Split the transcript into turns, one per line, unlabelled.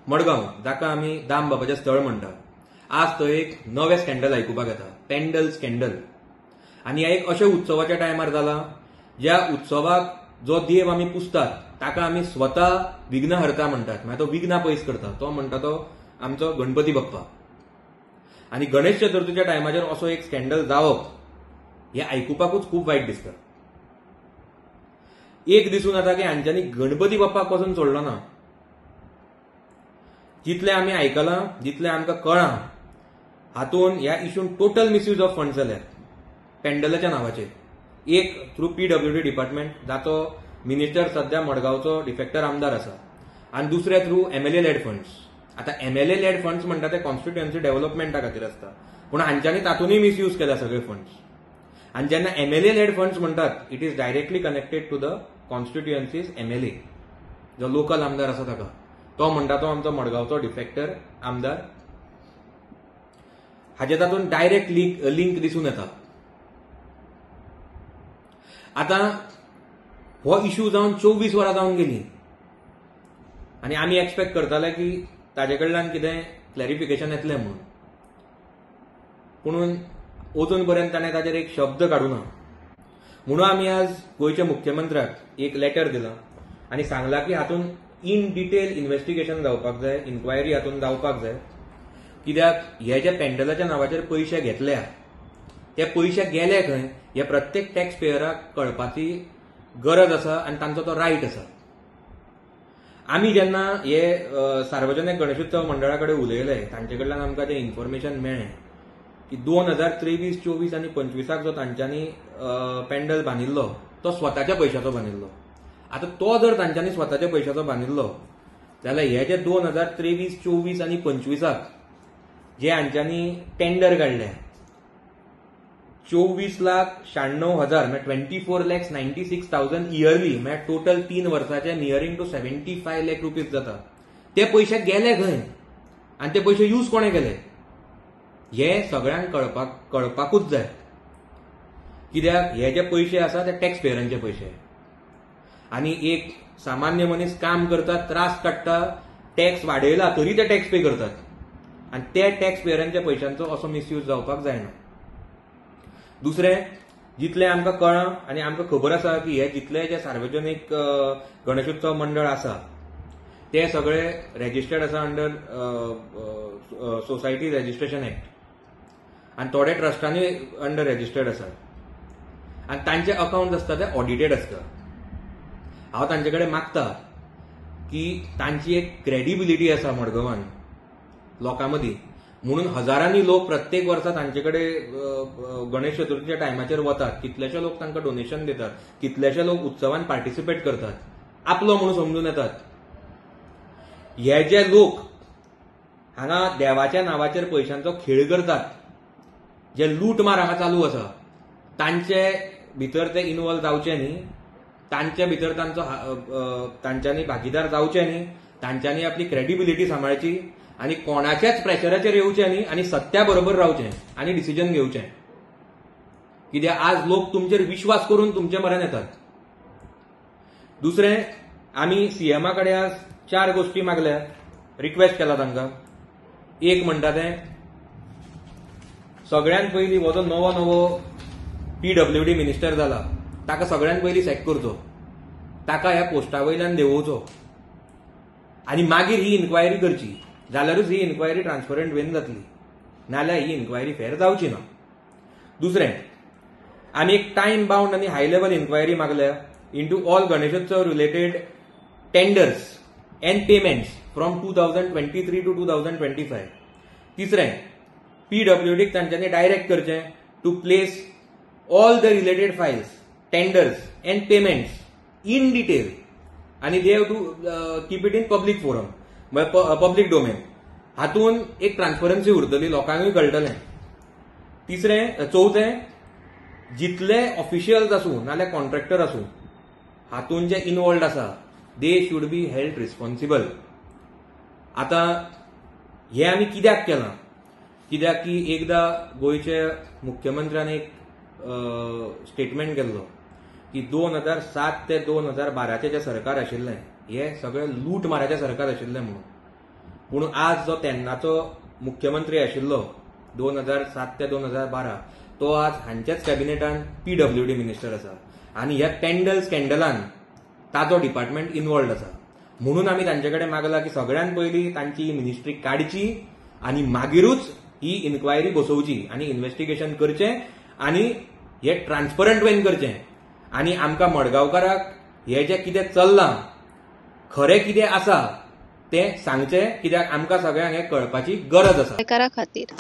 मडगांव, जाका आमी दाम बाबाचें स्थळ म्हणटा, आज थंय एक नवें स्कॅन्डल आयकुपाक येता, पेंडल स्कॅन्डल. आनी ह्या एक अशा उत्सवाच्या टायमार जाला ज्या उत्सवाक जो देव आमी पुजतात ताका आमी स्वता विघ्नहर्ता म्हणटात, मागीर तो विघ्ना पयस करता, तो म्हणटा तो आमचो गणपती बाप्पा. आनी गणेश चतुर्थीच्या टायमाचेर असो एक स्कॅन्डल जावप हें आयकुपाकूच खूब वायट दिसता. एक दिसून येता की हांच्यांनी गणपती बाप्पाक पासून सोडलो ना. जितलें आमी आयकलां, जितलें आमकां कळ्ळां, हातूंत ह्या इशून टोटल मिसयूज ऑफ फंड्स जाल्यात पेंडलाच्या नांवाचेर. एक थ्रू PWD डिपार्टमेंट, जाचो मिनिस्टर सध्या मडगांवचो डिफेक्टर आमदार आसा, आनी दुसरे थ्रू MLA लेड फंड्स. आतां MLA लेड फंड्स म्हणटा ते कॉन्स्टिट्युएन्सी डेव्हलपमेंटा खातीर आसता, पूण हांच्यांनी तातूंतय मिसयूज केला सगळे फंड्स. आनी जेन्ना MLA लेड फंड्स म्हणटात, it is directly connected to the constituencies MLA, जो लोकल आमदार आसा ताका. तो म्हणटा तो आमचो मडगांवचो डिफेक्टर आमदार. हाचे तातूंत डायरेक्ट लिंक दिसून येता. आतां हो इश्यू जावन 24 वरां जावन गेली आनी आमी एक्सपेक्ट करताले की ताजे कडल्यान कितें क्लॅरिफिकेशन येतलें म्हणून, पुणून अजून पर्यंत ताणें ताचेर एक शब्द काडूना. म्हणून आमी आज गोंयच्या मुख्यमंत्र्याक एक लेटर दिलां आनी सांगलां की हातूंत इन डिटेल इन्व्हेस्टिगेशन जावपाक जाय, इन्क्वायरी हातूंत जावपाक जाय. कित्याक हे जे पेंडलाच्या नांवाचेर पयशे घेतल्या ते पयशे गेले खंय हे प्रत्येक टॅक्स पेयराक कळपाची गरज आसा आनी तांचो तो रायट आसा. आमी जेन्ना हे सार्वजनीक गणेशोत्सव मंडळा कडेन उलयले, तांचे कडल्यान आमकां जें इन्फॉर्मेशन मेळ्ळें की 2023, 24 आनी 25 जो तांच्यांनी पेंडल बांदिल्लो तो स्वताच्या पयशांचो बांदिल्लो. आतां तो जर तांच्यांनी स्वताच्या पयशांचो बांदिल्लो जाल्यार हे जे 2023, 24 आनी 25 जे हांच्यांनी टेंडर काडले 24,96,000 म्हणजे 24,96,000 इयरली, म्हणजे टोटल 3 वर्साचे नियरिंग टू 75 लाख रुपीज जाता. ते पयशे गेले खंय आनी ते पयशे यूज कोणे केले हे सगळ्यांक कळपाकूच जाय. कित्याक हे जे पयशे आसा ते टॅक्स पेयरांचे पयशे आनी एक सामान्य मनीस काम करता, त्रास काडटा, टॅक्स वाडयला तरी ते टॅक्स पे करतात आनी ते टॅक्स पेयरांच्या पयशांचो असो मिसयूज जावपाक जायना. दुसरें, जितलें आमकां कळ्ळां आनी आमकां खबर आसा की हे जितले जे सार्वजनीक गणेशोत्सव मंडळ आसा ते सगळे रेजिस्टर्ड आसा अंडर सोसायटी रजिस्ट्रेशन एक्ट आनी थोडे ट्रस्टांनी अंडर रेजिस्टर्ड आसा आनी तांचे अकाउंट आसता ते ऑडिटेड आसता. हांव तांचे कडेन मागता की तांची एक क्रेडिबिलिटी आसा मडगांवान लोकां मदीं, म्हणून हजारांनी लोक प्रत्येक वर्सा तांचे कडेन गणेश चतुर्थीच्या टायमाचेर वतात, कितलेशे लोक तांकां डोनेशन दितात, कितलेशे लोक उत्सवान पार्टिसिपेट करतात, आपलो म्हणून समजून येतात. हे जे लोक हांगा देवाच्या नांवाचेर पयशांचो खेळ करतात, जे लूटमार हांगा चालू आसा, तांचे भितर ते इन्वॉल्व जावचे न्ही, तांचे भितर तांच्यांनी भागीदार जावचे न्ही, तांच्यांनी आपली क्रेडिबिलिटी सांबाळची आनी कोणाच्याच प्रेशराचेर येवचें न्ही आनी सत्या बरोबर रावचें आनी डिसिजन घेवचें. कित्याक आज लोक तुमचेर विश्वास करून तुमचे म्हऱ्यान येतात. दुसरें, आमी सीएमा कडेन आज 4 गोश्टी मागल्या, रिक्वेस्ट केला तांकां. एक म्हणटा तें सगळ्यात पयलीं हो जो नवो PWD मिनिस्टर जाला ताका सगळ्यात पयलीं सॅक करचो, ताका ह्या पोस्टा वयल्यान देंवोवचो आनी मागीर ही इन्क्वायरी करची. जाल्यारूच ही इन्क्वायरी ट्रान्सपरंट वेन जातली, नाल्यार ही इन्क्वायरी फेर जावची ना. दुसरें, आमी एक टायम बाउंड आनी हाय लेवल इन्क्वायरी मागल्या into all Ganeshotsav related tenders and payments from 2023 to 2025. तिसरें, PWDक तांच्यांनी डायरेक्ट करचें to place all the related files, tenders and payments in detail आनी they have to keep it in public forum, public domain. हातून एक transparency उरतली, लोकांकूय कळटलें. चौथें, जितले ऑफिशियल्स आसूं नाल्यार कॉन्ट्रॅक्टर आसूं हातून जे इन्वॉल्ड आसा they should be held responsible. आतां हे आमी कित्याक केलां? कित्याक की एकदां गोंयचे मुख्यमंत्र्यान एक स्टेटमेंट केल्लो की 2007 ते 2012 जे सरकार आशिल्लें हे सगळें लूट माराचें सरकार आशिल्लें म्हणून. पूण आज जो तेन्नाचो मुख्यमंत्री आशिल्लो 2007 ते 2012 तो आज हांच्याच कॅबिनेटान PWD मिनिस्टर आसा आनी ह्या टेंडर स्कॅन्डलान ताजो डिपार्टमेंट इन्वॉल्ड आसा. म्हणून आमी तांचे कडेन मागला की सगळ्यात पयलीं तांची मिनिस्ट्री काडची आनी मागीरूच ही इन्क्वायरी बसोवची आनी इन्व्हेस्टिगेशन करचें आनी हे ट्रान्सपरंट वेन करचें आनी आमकां मडगांवकाराक हे जें कितें चल्लां खरें कितें आसा तें सांगचें, कित्याक आमकां सगळ्यांक हें कळपाची गरज आसा.
गोंयकारा खातीर